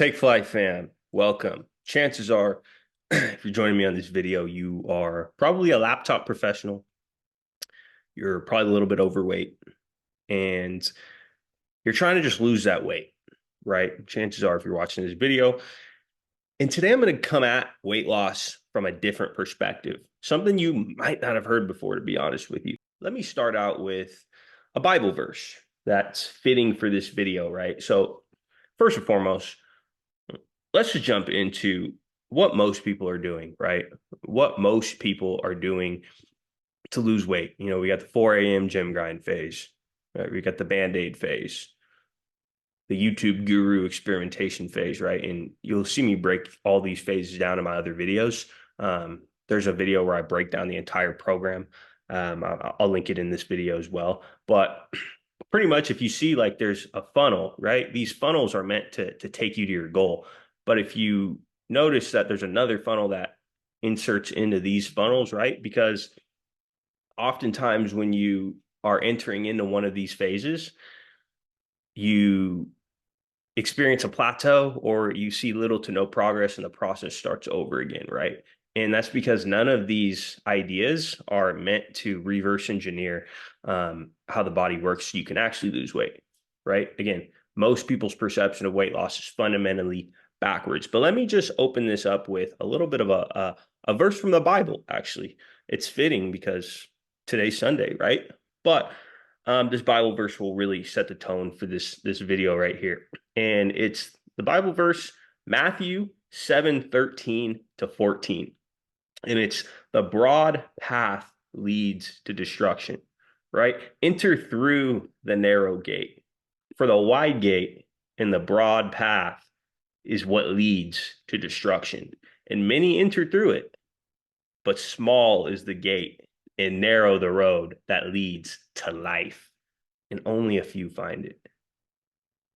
Take Flight fam, welcome. Chances are, if you're joining me on this video, you are probably a laptop professional. You're probably a little bit overweight and you're trying to just lose that weight, right? Chances are, if you're watching this video, and today I'm going to come at weight loss from a different perspective, something you might not have heard before, to be honest with you. Let me start out with a Bible verse that's fitting for this video, right? So, first and foremost, let's just jump into what most people are doing, right? What most people are doing to lose weight. We got the 4 a.m. gym grind phase, right? We got the Band-Aid phase, the YouTube guru experimentation phase, right? And you'll see me break all these phases down in my other videos. There's a video where I break down the entire program. I'll link it in this video as well. But pretty much if you see like there's a funnel, right? These funnels are meant to take you to your goal. But if you notice that there's another funnel that inserts into these funnels, right? Because oftentimes when you are entering into one of these phases, you experience a plateau or you see little to no progress and the process starts over again, right? And that's because none of these ideas are meant to reverse engineer how the body works so you can actually lose weight, right? Again, most people's perception of weight loss is fundamentally backwards. But let me just open this up with a little bit of a verse from the Bible, actually. It's fitting because today's Sunday, right? But this Bible verse will really set the tone for this video right here. And it's the Bible verse, Matthew 7:13-14. And it's the broad path leads to destruction, right? Enter through the narrow gate. For the wide gate and the broad path is what leads to destruction. And many enter through it, but small is the gate and narrow the road that leads to life, and only a few find it. All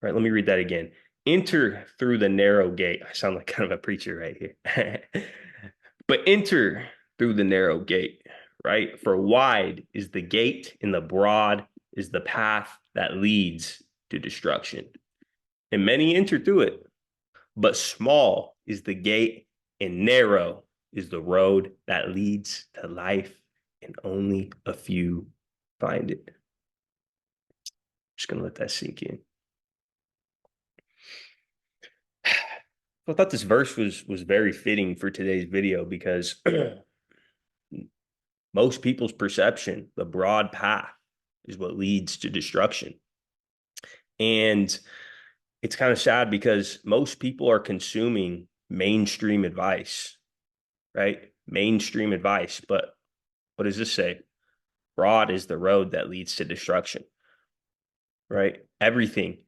right, let me read that again. Enter through the narrow gate. I sound like kind of a preacher right here. But enter through the narrow gate, right? For wide is the gate and the broad is the path that leads to destruction. And many enter through it, but small is the gate and narrow is the road that leads to life, and only a few find it. Just going to let that sink in. I thought this verse was very fitting for today's video because most people's perception, the broad path, is what leads to destruction. And it's kind of sad because most people are consuming mainstream advice, right? Mainstream advice. But what does this say? Broad is the road that leads to destruction, right? Everything.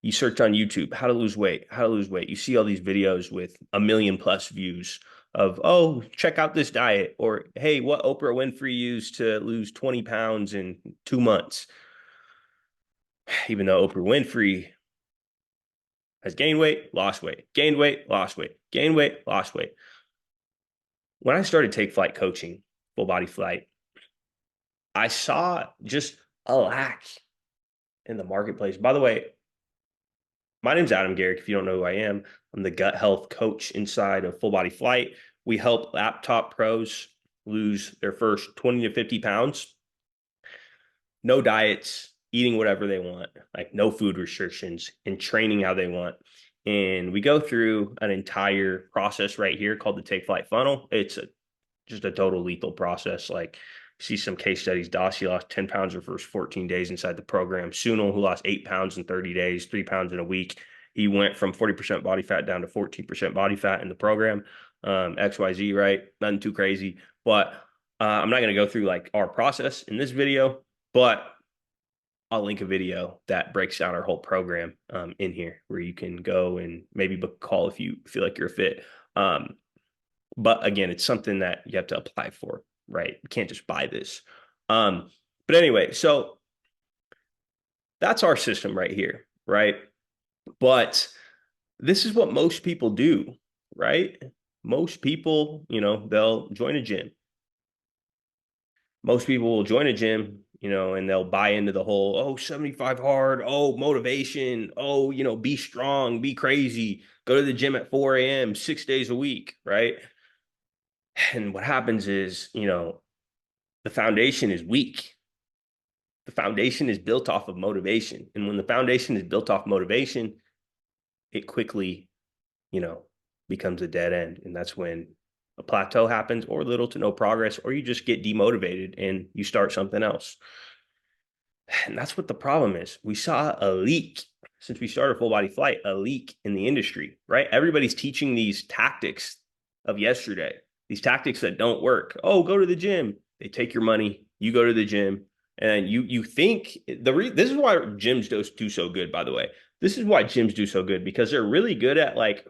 You search on YouTube, how to lose weight, how to lose weight. You see all these videos with 1 million+ views of, oh, check out this diet, or hey, what Oprah Winfrey used to lose 20 pounds in 2 months. Even though Oprah Winfrey has gained weight, lost weight, gained weight, lost weight, gained weight, lost weight. When I started Take Flight coaching, full body flight, I saw just a lack in the marketplace. By the way, my name's Adam Garrick. If you don't know who I am, I'm the gut health coach inside of Full Body Flight. We help laptop pros lose their first 20 to 50 pounds. No diets, eating whatever they want, like no food restrictions, and training how they want. And we go through an entire process right here called the Take Flight funnel. It's just a total lethal process. Like, see some case studies. Dossie lost 10 pounds in the first 14 days inside the program. Sunil, who lost 8 pounds in 30 days, 3 pounds in a week. He went from 40% body fat down to 14% body fat in the program. XYZ, right? Nothing too crazy. But I'm not going to go through like our process in this video, but I'll link a video that breaks down our whole program in here where you can go and maybe book a call if you feel like you're a fit. But again, it's something that you have to apply for, right? You can't just buy this. But anyway, so that's our system right here, right? But this is what most people do, right? Most people, they'll join a gym. Most people will join a gym and they'll buy into the whole, oh, 75 hard, oh, motivation, oh, be strong, be crazy, go to the gym at 4 a.m., 6 days a week, right? And what happens is, the foundation is weak. The foundation is built off of motivation. And when the foundation is built off motivation, it quickly, you know, becomes a dead end. And that's when a plateau happens, or little to no progress, or you just get demotivated and you start something else. And that's what the problem is. We saw a leak since we started Full Body Flight, a leak in the industry, right? Everybody's teaching these tactics of yesterday, these tactics that don't work. Oh, go to the gym. They take your money. You go to the gym, and you think this is why gyms do so good. By the way, this is why gyms do so good, because they're really good at like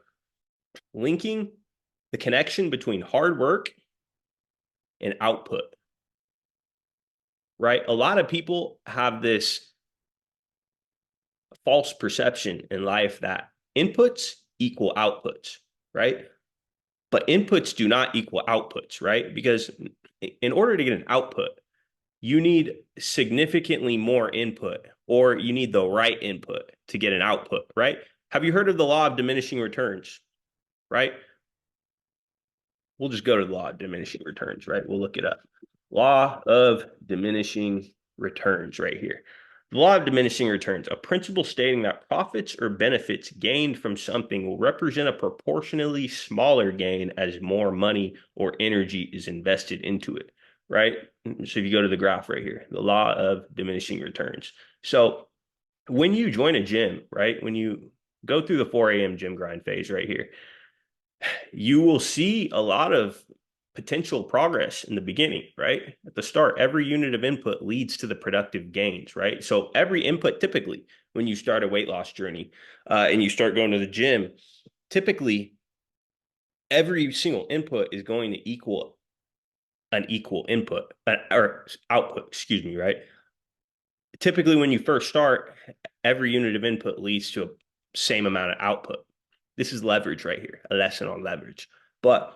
linking the connection between hard work and output. Right? A lot of people have this false perception in life that inputs equal outputs, right? But inputs do not equal outputs, right? Because in order to get an output, you need significantly more input, or you need the right input to get an output, right? Have you heard of the law of diminishing returns, right? We'll just go to the law of diminishing returns, right? We'll look it up. Law of diminishing returns right here. The law of diminishing returns, a principle stating that profits or benefits gained from something will represent a proportionally smaller gain as more money or energy is invested into it, right? So if you go to the graph right here, the law of diminishing returns. So when you join a gym, right, when you go through the 4 a.m. gym grind phase right here, you will see a lot of potential progress in the beginning, right? At the start, every unit of input leads to the productive gains, right? So every input, typically, when you start a weight loss journey and you start going to the gym, typically every single input is going to equal an equal input or output, excuse me, right? Typically, when you first start, every unit of input leads to a same amount of output. This is leverage right here, a lesson on leverage. But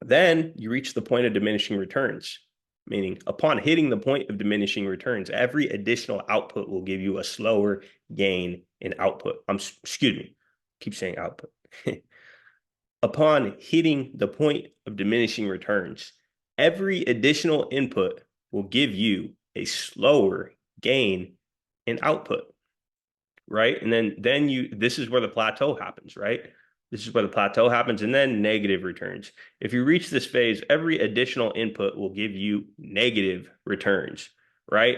then you reach the point of diminishing returns, meaning upon hitting the point of diminishing returns, every additional output will give you a slower gain in output. Excuse me, keep saying output. Upon hitting the point of diminishing returns, every additional input will give you a slower gain in output, right? And then this is where the plateau happens, right? This is where the plateau happens, and then negative returns. If you reach this phase, every additional input will give you negative returns, right?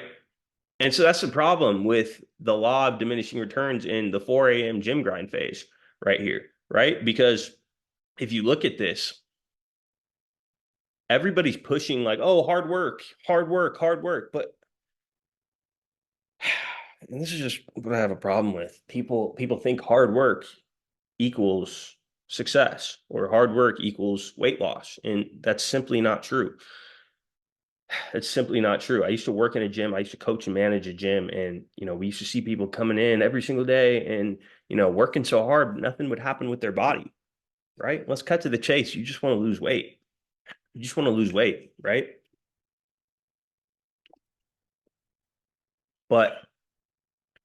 And so that's the problem with the law of diminishing returns in the 4 a.m. gym grind phase right here, right? Because if you look at this, everybody's pushing like, oh, hard work, hard work, hard work. But and this is just what I have a problem with. People think hard work equals success, or hard work equals weight loss. And that's simply not true. It's simply not true. I used to work in a gym. I used to coach and manage a gym. And, we used to see people coming in every single day and, working so hard, nothing would happen with their body, right? Let's cut to the chase. You just want to lose weight. You just want to lose weight, right? But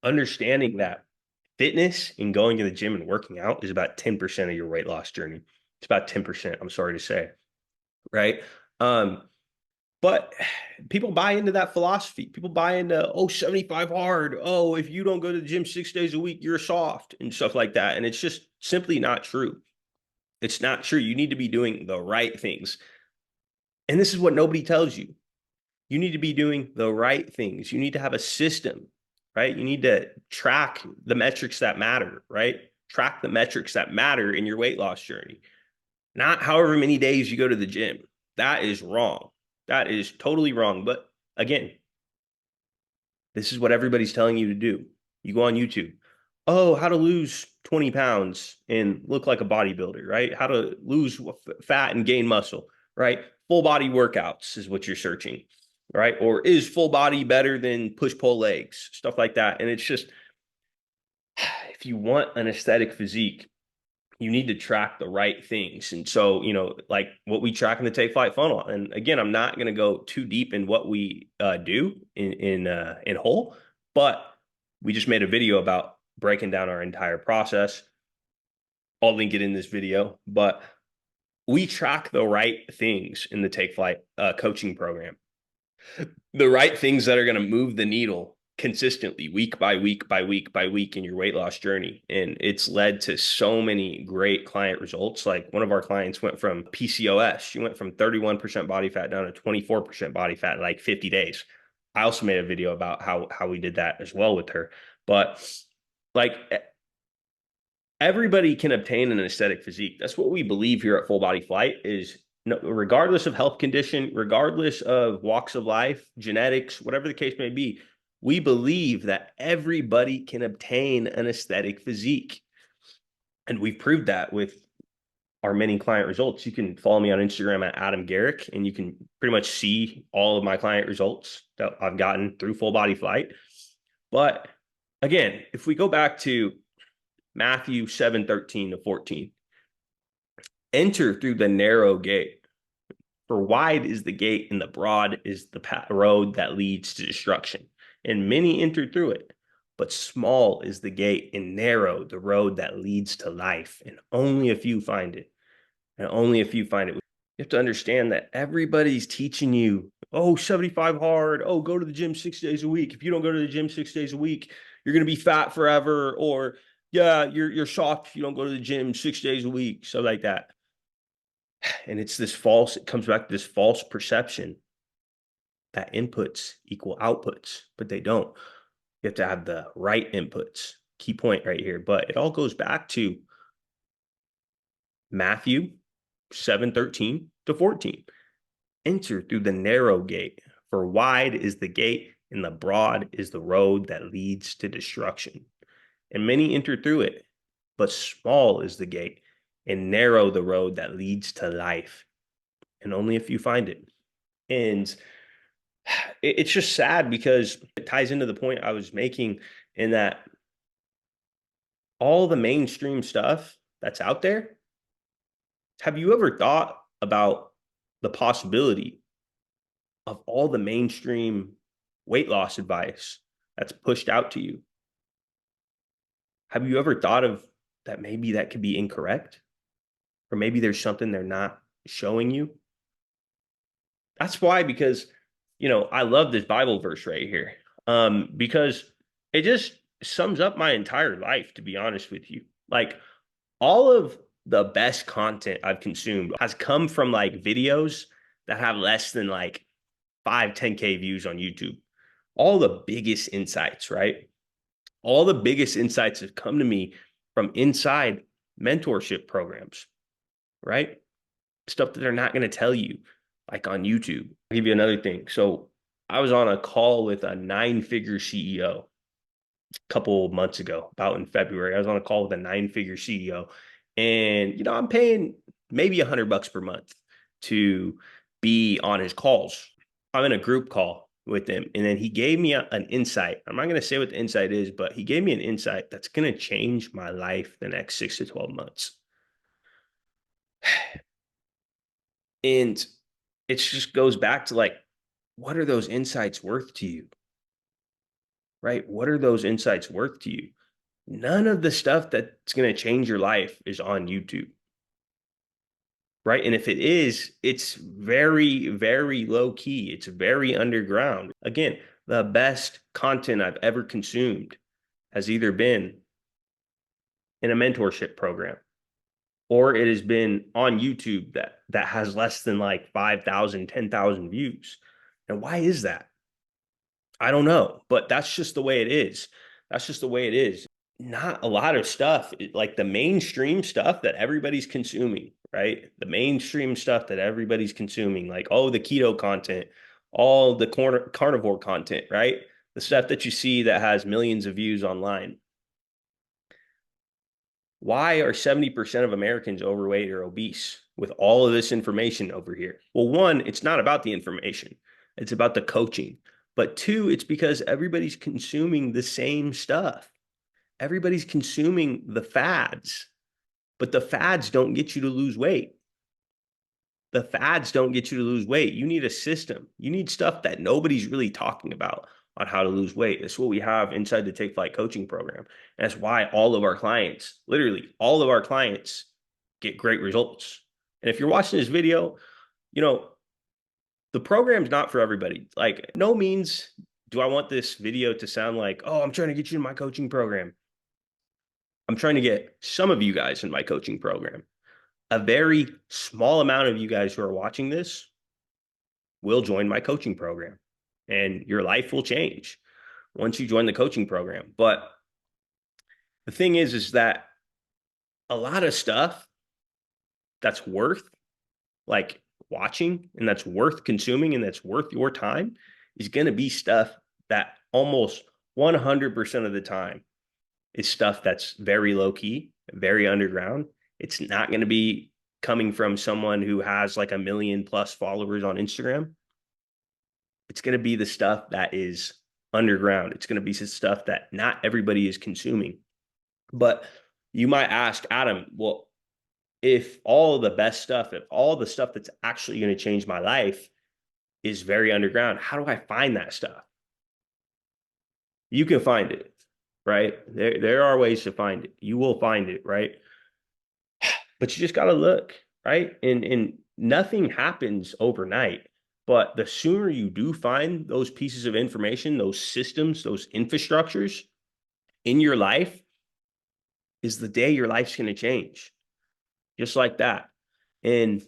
understanding that fitness and going to the gym and working out is about 10% of your weight loss journey. It's about 10%, I'm sorry to say, right? But people buy into that philosophy. People buy into, oh, 75 hard. Oh, if you don't go to the gym 6 days a week, you're soft and stuff like that. And it's just simply not true. It's not true. You need to be doing the right things. And this is what nobody tells you. You need to be doing the right things. You need to have a system, right? You need to track the metrics that matter, right? Track the metrics that matter in your weight loss journey, not however many days you go to the gym. That is wrong. That is totally wrong. But again, this is what everybody's telling you to do. You go on YouTube. Oh, how to lose 20 pounds and look like a bodybuilder, right? How to lose fat and gain muscle, right? Full body workouts is what you're searching, right? Or is full body better than push pull legs, stuff like that. And it's just, if you want an aesthetic physique, you need to track the right things. And so, like what we track in the Take Flight funnel. And again, I'm not going to go too deep in what we do in whole, but we just made a video about breaking down our entire process. I'll link it in this video, but we track the right things in the Take Flight coaching program, the right things that are going to move the needle consistently week by week by week by week in your weight loss journey. And it's led to so many great client results. Like one of our clients went from PCOS, she went from 31% body fat down to 24% body fat in like 50 days. I also made a video about how we did that as well with her. But like everybody can obtain an aesthetic physique. That's what we believe here at Full Body Flight is, regardless of health condition, regardless of walks of life, genetics, whatever the case may be, we believe that everybody can obtain an aesthetic physique. And we've proved that with our many client results. You can follow me on Instagram at Adam Garrick, and you can pretty much see all of my client results that I've gotten through Full Body Flight. But again, if we go back to Matthew 7:13-14, enter through the narrow gate. For wide is the gate and the broad is the road that leads to destruction. And many enter through it. But small is the gate and narrow the road that leads to life. And only a few find it. And only a few find it. You have to understand that everybody's teaching you, oh, 75 hard. Oh, go to the gym 6 days a week. If you don't go to the gym 6 days a week, you're going to be fat forever. Or, yeah, you're soft if you don't go to the gym 6 days a week. So like that. And it's this false, it comes back to this false perception that inputs equal outputs, but they don't. You have to have the right inputs. Key point right here. But it all goes back to Matthew 7:13-14. Enter through the narrow gate, for wide is the gate and the broad is the road that leads to destruction. And many enter through it, but small is the gate and narrow the road that leads to life. And only a few find it. And it's just sad because it ties into the point I was making in that all the mainstream stuff that's out there, have you ever thought about the possibility of all the mainstream weight loss advice that's pushed out to you? Have you ever thought of that maybe that could be incorrect? Or maybe there's something they're not showing you? That's why, because, I love this Bible verse right here, because it just sums up my entire life, to be honest with you. Like all of the best content I've consumed has come from like videos that have less than like 5-10K views on YouTube. All the biggest insights, right? All the biggest insights have come to me from inside mentorship programs, right? Stuff that they're not going to tell you, like on YouTube. I'll give you another thing. So I was on a call with a 9-figure CEO a couple of months ago, about in February. I was on a call with a 9-figure CEO, and I'm paying maybe $100 per month to be on his calls. I'm in a group call with him, and then he gave me an insight. I'm not going to say what the insight is, but he gave me an insight that's going to change my life the next 6 to 12 months. And it just goes back to like, what are those insights worth to you? Right? What are those insights worth to you? None of the stuff that's going to change your life is on YouTube. Right? And if it is, it's very, very low key. It's very underground. Again, the best content I've ever consumed has either been in a mentorship program, or it has been on YouTube that has less than like 5,000, 10,000 views. And why is that? I don't know, but that's just the way it is. That's just the way it is. Not a lot of stuff, like the mainstream stuff that everybody's consuming, right? The mainstream stuff that everybody's consuming, like, oh, the keto content, all the carnivore content, right? The stuff that you see that has millions of views online. Why are 70% of Americans overweight or obese with all of this information over here? Well, one, it's not about the information. It's about the coaching. But two, it's because everybody's consuming the same stuff. Everybody's consuming the fads, But the fads don't get you to lose weight. The fads don't get you to lose weight. You need a system. You need stuff that nobody's really talking about on how to lose weight. That's what we have inside the Take Flight coaching program. And that's why all of our clients, literally all of our clients, get great results. And if you're watching this video, the program's not for everybody. Like, no means do I want this video to sound like, oh, I'm trying to get you in my coaching program. I'm trying to get some of you guys in my coaching program. A very small amount of you guys who are watching this will join my coaching program, and your life will change once you join the coaching program. But the thing is that a lot of stuff that's worth like watching and that's worth consuming and that's worth your time is going to be stuff that almost 100% of the time is stuff that's very low key, very underground. It's not going to be coming from someone who has like 1 million plus followers on Instagram. It's going to be the stuff that is underground. It's going to be the stuff that not everybody is consuming. But you might ask, Adam, well, if all the best stuff, if all the stuff that's actually going to change my life is very underground, how do I find that stuff? You can find it, right? There are ways to find it. You will find it, right? But you just got to look, right? And nothing happens overnight. But the sooner you do find those pieces of information, those systems, those infrastructures in your life, is the day your life's going to change. Just like that. And,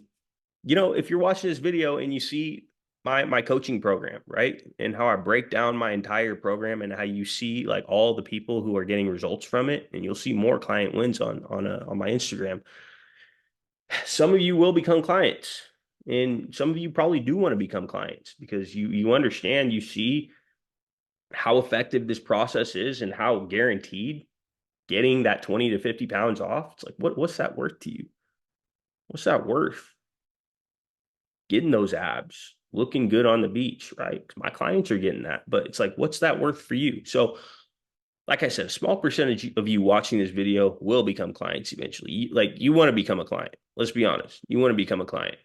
if you're watching this video and you see my coaching program, right? And how I break down my entire program and how you see like all the people who are getting results from it, and you'll see more client wins on my Instagram. Some of you will become clients, and some of you probably do want to become clients because you understand, you see how effective this process is and how guaranteed getting that 20 to 50 pounds off. It's like, what's that worth to you? What's that worth? Getting those abs, looking good on the beach, right? My clients are getting that, but it's like, what's that worth for you? So, like I said, a small percentage of you watching this video will become clients eventually. You want to become a client. Let's be honest. You want to become a client.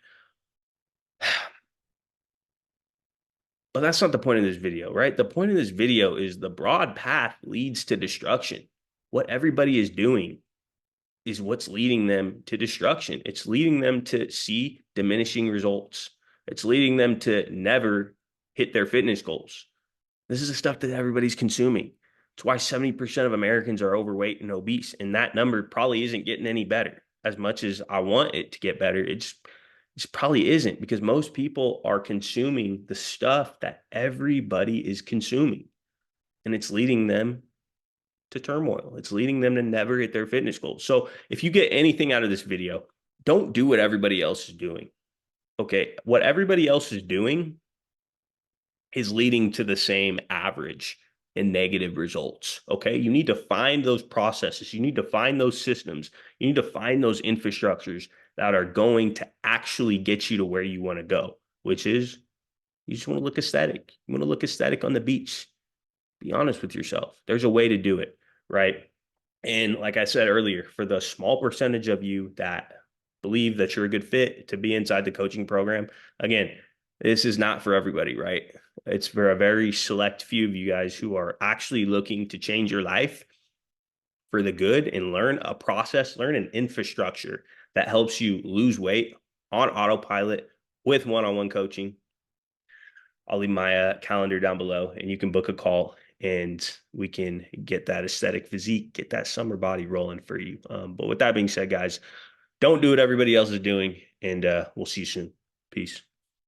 But that's not the point of this video, right? The point of this video is the broad path leads to destruction. What everybody is doing is what's leading them to destruction. It's leading them to see diminishing results. It's leading them to never hit their fitness goals. This is the stuff that everybody's consuming. It's why 70% of Americans are overweight and obese, and that number probably isn't getting any better. As much as I want it to get better, it probably isn't, because most people are consuming the stuff that everybody is consuming, and it's leading them to turmoil. It's leading them to never hit their fitness goals. So if you get anything out of this video, don't do what everybody else is doing. Okay. What everybody else is doing is leading to the same average and negative results. Okay. You need to find those processes. You need to find those systems. You need to find those infrastructures that are going to actually get you to where you want to go, which is you just want to look aesthetic. You want to look aesthetic on the beach. Be honest with yourself. There's a way to do it, right? And like I said earlier, for the small percentage of you that believe that you're a good fit to be inside the coaching program, again, this is not for everybody, right? It's for a very select few of you guys who are actually looking to change your life for the good and learn a process, learn an infrastructure that helps you lose weight on autopilot with one-on-one coaching. I'll leave my calendar down below, and you can book a call, and we can get that aesthetic physique, get that summer body rolling for you. But with that being said, guys, don't do what everybody else is doing, and we'll see you soon. Peace.